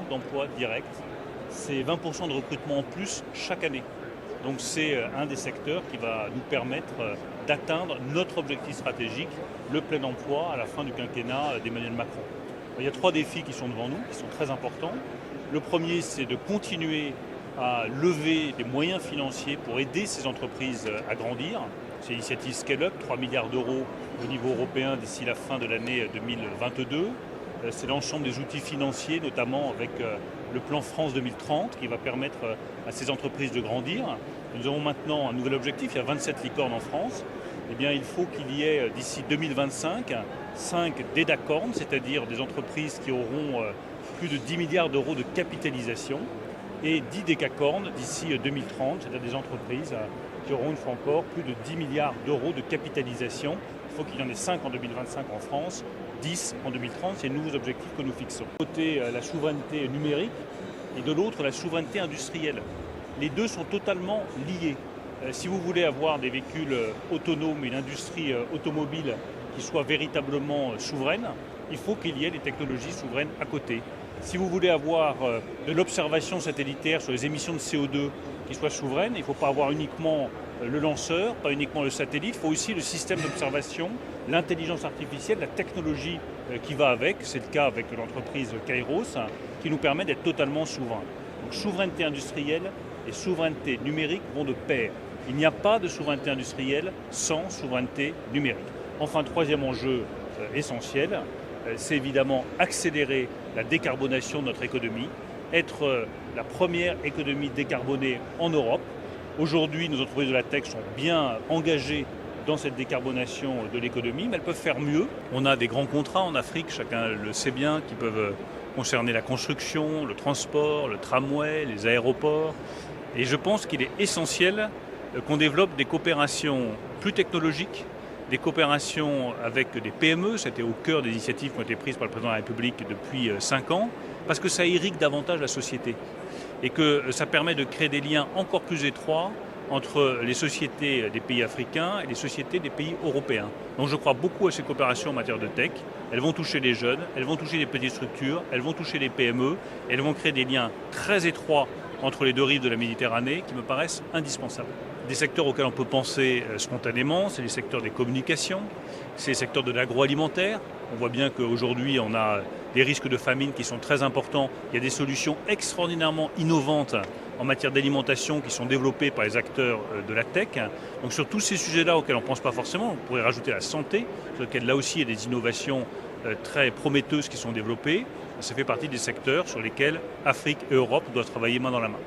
d'emplois directs. C'est 20% de recrutement en plus chaque année. Donc c'est un des secteurs qui va nous permettre d'atteindre notre objectif stratégique, le plein emploi à la fin du quinquennat d'Emmanuel Macron. Il y a 3 défis qui sont devant nous, qui sont très importants. Le premier, c'est de continuer à lever des moyens financiers pour aider ces entreprises à grandir. C'est l'initiative Scale-up, 3 milliards d'euros au niveau européen d'ici la fin de l'année 2022. C'est l'ensemble des outils financiers, notamment avec le plan France 2030, qui va permettre à ces entreprises de grandir. Nous avons maintenant un nouvel objectif, il y a 27 licornes en France. Eh bien, il faut qu'il y ait d'ici 2025 5 dédacornes, c'est-à-dire des entreprises qui auront plus de 10 milliards d'euros de capitalisation, et 10 décacornes d'ici 2030, c'est-à-dire des entreprises qui auront une fois encore plus de 10 milliards d'euros de capitalisation. Il faut qu'il y en ait 5 en 2025 en France, 10 en 2030, c'est les nouveaux objectifs que nous fixons. D'un côté, la souveraineté numérique et de l'autre, la souveraineté industrielle. Les deux sont totalement liés. Si vous voulez avoir des véhicules autonomes et une industrie automobile qui soit véritablement souveraine, il faut qu'il y ait des technologies souveraines à côté. Si vous voulez avoir de l'observation satellitaire sur les émissions de CO2 qui soit souveraine, il ne faut pas avoir uniquement le lanceur, pas uniquement le satellite, il faut aussi le système d'observation, l'intelligence artificielle, la technologie qui va avec. C'est le cas avec l'entreprise Kairos, qui nous permet d'être totalement souverain. Donc souveraineté industrielle et souveraineté numérique vont de pair. Il n'y a pas de souveraineté industrielle sans souveraineté numérique. Enfin, troisième enjeu essentiel, c'est évidemment accélérer la décarbonation de notre économie, être la première économie décarbonée en Europe. Aujourd'hui, nos entreprises de la tech sont bien engagées dans cette décarbonation de l'économie, mais elles peuvent faire mieux. On a des grands contrats en Afrique, chacun le sait bien, qui peuvent concerner la construction, le transport, le tramway, les aéroports. Et je pense qu'il est essentiel qu'on développe des coopérations plus technologiques, des coopérations avec des PME, c'était au cœur des initiatives qui ont été prises par le président de la République depuis 5 ans, parce que ça irrigue davantage la société et que ça permet de créer des liens encore plus étroits entre les sociétés des pays africains et les sociétés des pays européens. Donc je crois beaucoup à ces coopérations en matière de tech. Elles vont toucher les jeunes, elles vont toucher les petites structures, elles vont toucher les PME, elles vont créer des liens très étroits entre les deux rives de la Méditerranée qui me paraissent indispensables. Des secteurs auxquels on peut penser spontanément, c'est les secteurs des communications, c'est les secteurs de l'agroalimentaire. On voit bien qu'aujourd'hui, on a des risques de famine qui sont très importants. Il y a des solutions extraordinairement innovantes en matière d'alimentation qui sont développées par les acteurs de la tech. Donc sur tous ces sujets-là auxquels on ne pense pas forcément, on pourrait rajouter la santé, sur lequel là aussi il y a des innovations très prometteuses qui sont développées. Ça fait partie des secteurs sur lesquels Afrique et Europe doivent travailler main dans la main.